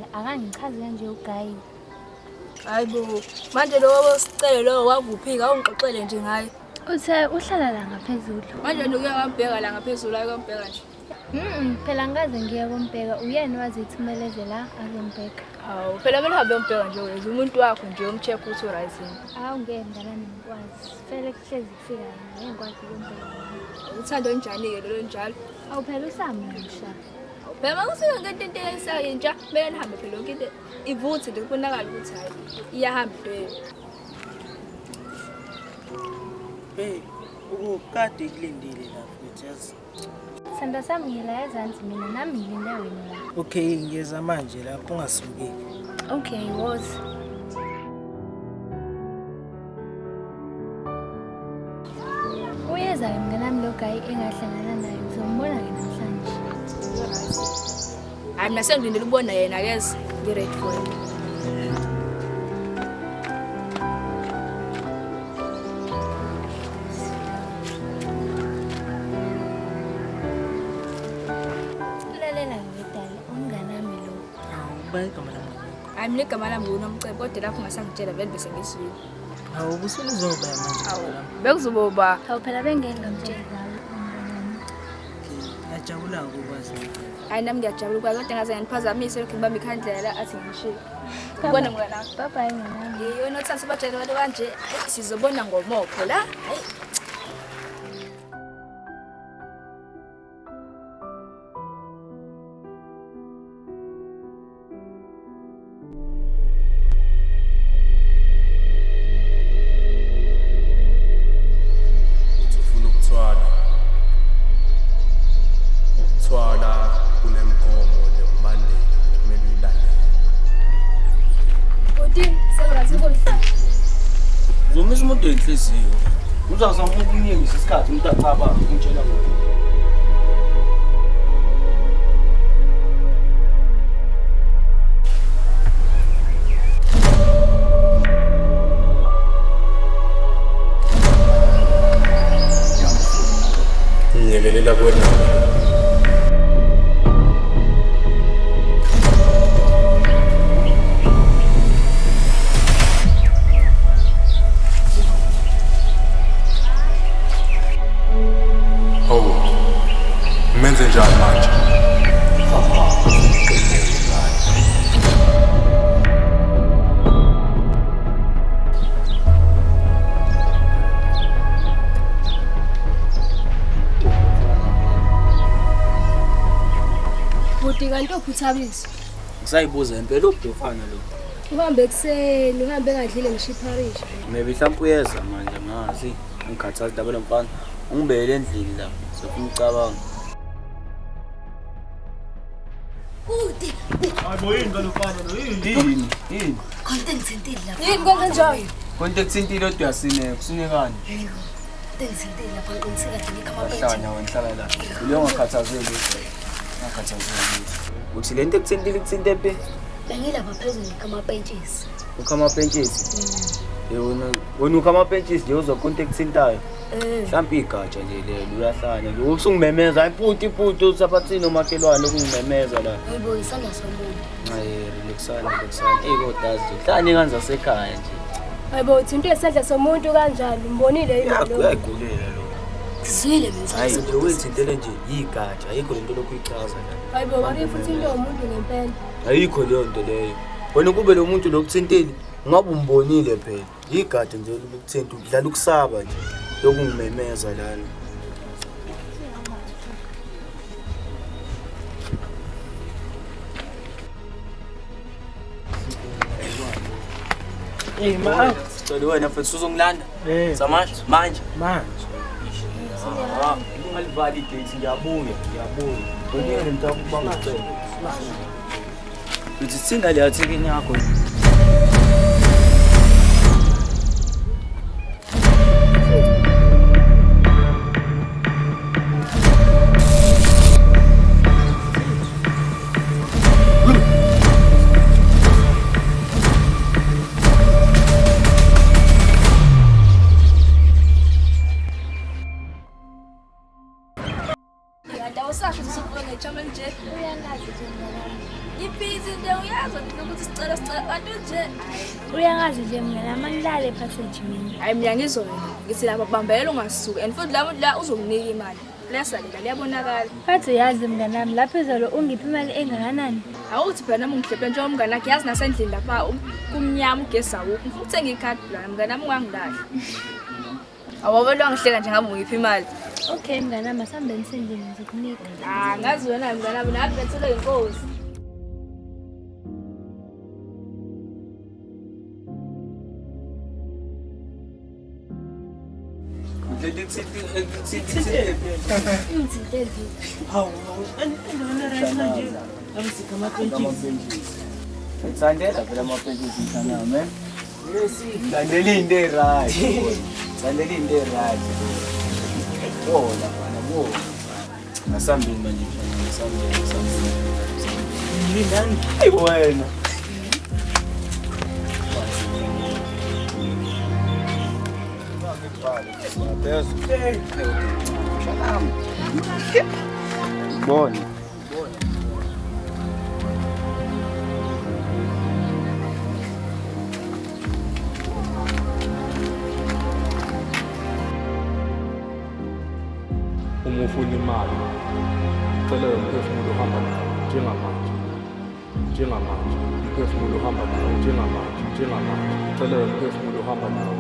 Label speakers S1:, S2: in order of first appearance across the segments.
S1: phela akangichaze nje ugayi.
S2: Hayibo manje lo sicelo lo wavuphika awungixoxele nje ngaye.
S1: Uthe uhlala la ngaphezulu.
S2: Manje nokuya ngambheka la ngaphezulu ayikombheka nje.
S1: Phela ngaze ngiye kombheka uyena wazithumeleze la azombheka.
S2: Hawu phela kumele uhambe uyombheka nje wena umuntu wakho nje umcheck ukuthi uright yini.
S1: Hawu ngeke mnganami ngikwazi. Phela kuhlezi kufika yena ngikwazi ukumbheka.
S2: Uthando njani ke lo njalo?
S1: Awu phela usamusha.
S2: Phela makusike ngento into esayintsha beke nihambe phela lonke into ivuthi nje kubonakala ukuthi hayi iyahamba into yenu.
S3: Hey, ukukade kulindile la futhi yazi.
S1: Sanda sami ngila ezansi mina nami ngilinde wena la.
S3: Okay, ngiyeza manje lapho ungasuki.
S1: Okay, woza. Uyeza mnganami lo guy engahlangana naye uzombona ke namhlanje.
S2: Hayi mina sengilindele ukubona yena akeze ngi-ready for him.
S1: Lalela ngidala umnganami lo.
S3: Bayigama lami.
S2: Hayi mina igama lami nguNomcebo kodwa lapho ngasangitshela vele bese ngisizwe.
S3: Hawu busuzoba manje.
S2: Hawu bekuzoba
S1: Hawu phela bengeke ngamtshela.
S3: Ngiyajabula ukwazi.
S2: hayi nami ngiyajabula ukwazi kodwa ngaze nganiphazamise lokhu ngibamba ikhandlela athi ngishiye. Ubona mngana wakho.
S1: Bye bye mnganami.
S2: Yona uthanda sibatshele abantu kanje sizobona ngomopho la. Hayi
S4: ukuthwala kunemgomo nemibandela ekumele uyilandele.
S2: Uthi sengathi kodwa
S3: Zomisa umuntu enhliziyo. Uzazama ukunyengisa isikhathi umuntu achaba ukutshela ngo.
S4: Ngiyekelela kwena. Menze njani manje?
S2: Buti kanti ophuthabisi.
S3: Ngisayibuza impela ubufana lo.
S2: Uhambe ekseni, uhambe ngadlile ngishipharisha.
S3: Maybe mhlawumbe uyeza manje ngazi ngikhathaza dabela mfana. Ungibele endlini la. Sokumcabanga.
S2: Buti.
S3: Hayibo yini kalofana lo yini? Yini?
S5: Content sentile lapha.
S2: Yini kanjani?
S3: Konke kusintile kodwa yasine kusinekani?
S5: Yebo. Content sentile lapha ngiqiniseka nje ikhama
S3: Bahlanya wenhlala la. Uleyo ngakhathazeli. Ngakhathazeli. Uthi lento ekuthintile kuthinte phi?
S5: bengilapha phezulu ikhama benches.
S3: Ukhama benches. Wena ukhama benches nje uzokonke kuthintayo. Mhlawumbe igatsha nje lelo uyahlanya nje usungimemeza iputi usaphathini umakhelwane ukungimemeza la.
S5: Yebo isandla somuntu.
S3: Hayi relaxana. Kodazi nje hlanye kanza sekhaya nje.
S2: Hayibo uthi into esandla somuntu kanjani? Umbonile yini lo?
S3: Uyayigulela lo.
S5: Sizwile mina.
S3: Hayi nje wethintele nje igatsha ayikho lento lokuyichaza la.
S2: Hayibo wari futhi into umuntu ngempela.
S3: Ayikho leyo nto leyo. Wena kube lo muntu lokuthintile ngabe umbonile phela. Igatsha nje lokuthinta udlala ukusaba nje. Lokungimemeza lana.
S6: Hey ma,
S3: Sicela wena mfethu uzongilanda. Samanje manje. Ungalivali gate ngiyabuya. Ngiyele mntaka ukubanga ucela. Uthi sina le athekeni yakho.
S2: Awusasho usufuna ngejama nje.
S1: Uyalazi nje mnganami.
S2: Ibhizi nje uyazi ukuthi sicela kanti nje.
S1: Uyangazi nje mnganami angilale passage mina.
S2: Hayi mina ngizoyena. Ngithi lapha bambela ungasuki and futhi la uzokunika imali. Lesalela liyabonakala.
S1: Bathi uyazi mnganami lapho izolo ungiphi imali engakanani?
S2: Awuthi phela nami ngihlephe nje umngane wakhe yazi nasendlini lapha kumnyama ugesi awukho. Futhi uthenga ikhadi la mnganami ungangilahla. Awabona ngihleka nje ngabe ungiphi imali.
S1: Okay mnganami asambe nisendlini ngizokunika.
S2: Ngazi wena mnganami nathi bethele inkosi.
S3: Sandela phela ama-pages mthana man. Sandela into right. Sandela into right. Bona bana bo. Asambeni manje mthana asambeni. Yindani? Hey wena. Bon.
S6: Uma ufuna imali cela umphefumulo uhamba nawo njengamanje umphefumulo uhamba nawo njengamanje cela umphefumulo uhamba nawo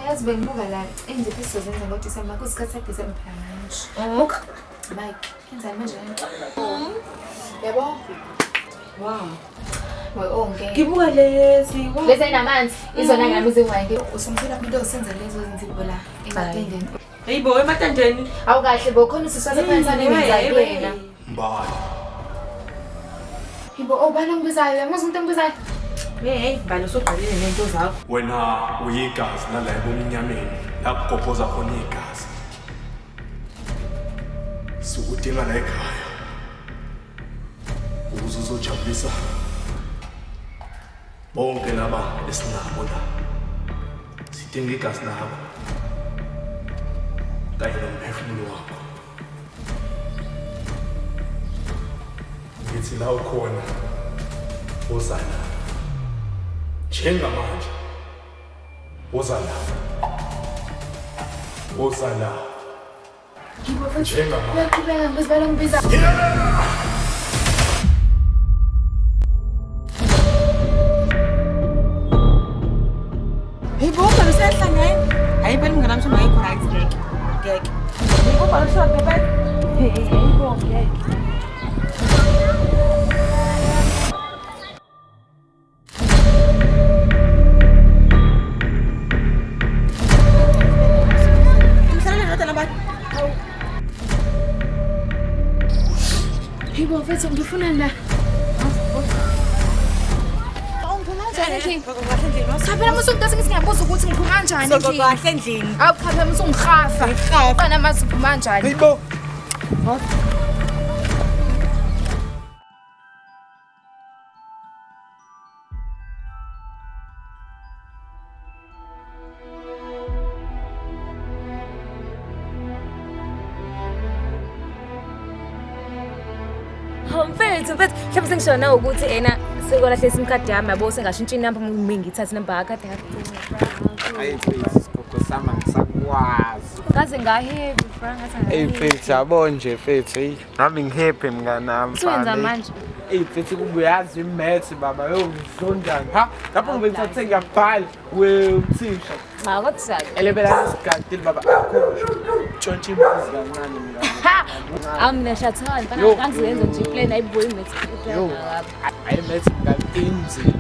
S7: yazi bengibuka la enze isizozenza ngoDisemba kusikhathi seDisemba phela manje.
S2: Muka.
S7: Mike, kenzani manje? Yabo? Wow. Ngeke.
S8: Ngibuka lezi.
S7: Lezi ayinamanzi, izona ngami izingwenge. Usongithola into osenza lezo zinto la ematendeni.
S8: Hayibo ematendeni.
S7: Awukahle bo khona usiswase phansi anenzayo wena.
S4: Mbali.
S7: Hibo obana ngibizayo, yamuzi umuntu engibizayo.
S8: Hey, balo soqalile nento zakho.
S4: Wena uyigazi nala ebomnyameni la kugobhoza khona igazi. Sukudinga la ekhaya. Ukuze uzojabulisa bonke laba esinabo la. Sidinga igazi labo. Kanye nomphefumulo wakho. Ngithi la ukhona uzana. Njengamanje uzala
S7: Hibo futhi
S4: njengamanje
S7: uyaqhubeka ngizibala ngibiza.
S8: Hayibo balo sehlangene. Hayi phela umngane wami ngayikho right ngeke. Hayibo balo shophe phela.
S1: Hayibo ngeke.
S7: Hibo futhi ngifuna la. Chaphela musuku ngase ngisingabuza ukuthi ngiphuma kanjani endlini.
S8: Sokahle endlini.
S7: Awu chaphela musuku ngihafa. Ufana mase uphuma kanjani.
S4: Hayibo
S9: Mfethu mhlawumbe sengishona ukuthi ena sekolahle isim card yami yabo sengashintsha inamba mina ngithathe inamba yakhe
S10: Hayi isikoko sama ngisakwazi.
S9: ngaze ngaheavy bra ngathi
S10: Mfethu yabo nje mfethu hey nami ngihappy mnganami.
S9: Siwenza manje.
S10: Mfethu kubuyazi imaths baba yo ngizondani. Ha lapho ngibe ngithathe ngiyabhala wemthisha.
S9: Cha kodwa
S10: Elebela isikadi baba akho tshontsha imbuzi kancane mngani.
S9: amina shathana bana ngangizenza nje plan ayibuyi maths plan ngapha.
S10: Hayi maths ngani inzilo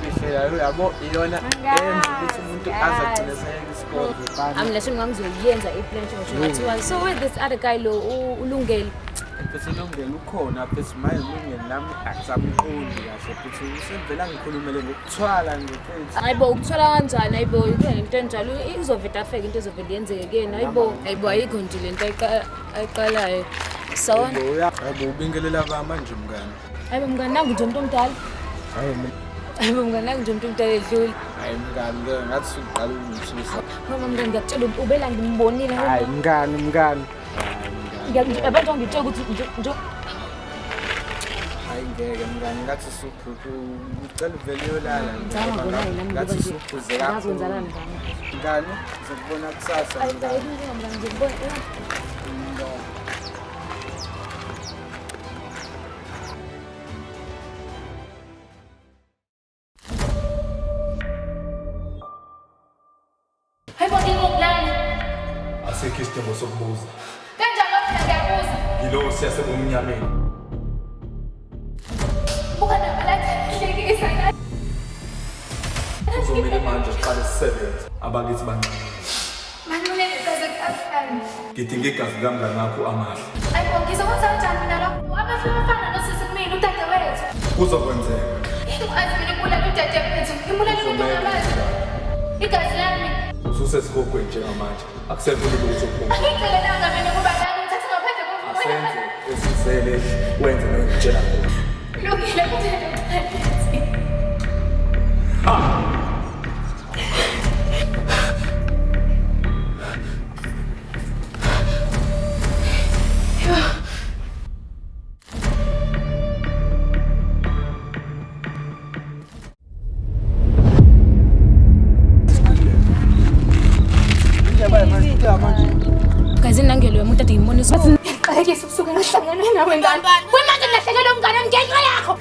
S10: ukufihlela yabo iyona yenza ukuthi umuntu azagcina seyeke isikole.
S9: Amina shem ngangizoyenza iplan nje ngathiwa so with this other guy lo ulungele.
S10: Mfethu ulungele ukhona mfethu manje ulungele nami akusamqondi kahle mfethu usevela ngikhulumele ngokuthwala nje mfethu.
S9: Hayibo ukuthwala kanjani hayibo ikho into enjalo izoveda afeke into ezovela yenzeke kuyena hayibo ayikho nje lento ayiqalayo Sona.
S10: Hayibo ubingelela manje mngani.
S9: Hayibo mngani nangu nje umuntu omdala. Hayibo mngani nangu nje umuntu omdala edlule.
S10: Hayi mngani ngathi uqala ukungithisa.
S9: Mama mngani ngiyakutshela ubela ngimbonile.
S10: Hayi mngani.
S9: Abantu ngitshela ukuthi nje
S10: hayi ngeke mngani ngathi usuphuphu ucela uvele uyolala ngathi usuphuze kakhulu mngani ngizokubona kusasa
S2: Hayibo ngingubulala.
S4: Asikho isidingo sokubuza.
S2: Kanjalo mina ngiyabuza.
S4: Yilo siyasebumnyameni.
S2: Buka nabaletha hlekisa kahle.
S4: Kuzomele manje siqale sisebenze. Abakithi bancane.
S2: Manule ngegazi kakhulu.
S4: Ngidinga igazi kamngani wakho amahle.
S2: Hayibo ngizokwenza kanjani mina lokho? Abahle bafana nosisi kumina udadewethu.
S4: Kuzokwenzeka.
S2: Azi mina kubulala udadewethu. Ngibulala umuntu ongabazi. Igazi lami.
S4: Ususesigogweni njengamanje. Akusekho lutho kuphuma.
S2: Angicela mina kuba nami ngithathe ngaphandle komvumo.
S4: Asenze esizele wenze nokutshela khona.
S2: Lokile kuthi
S9: Kazi nangelo yomuntu ade ngimbonisa.
S2: Qale ke sukusuka ngahlangana nawe ngani. Kwemanje ngilahlekelwe umngane ngenxa yakho.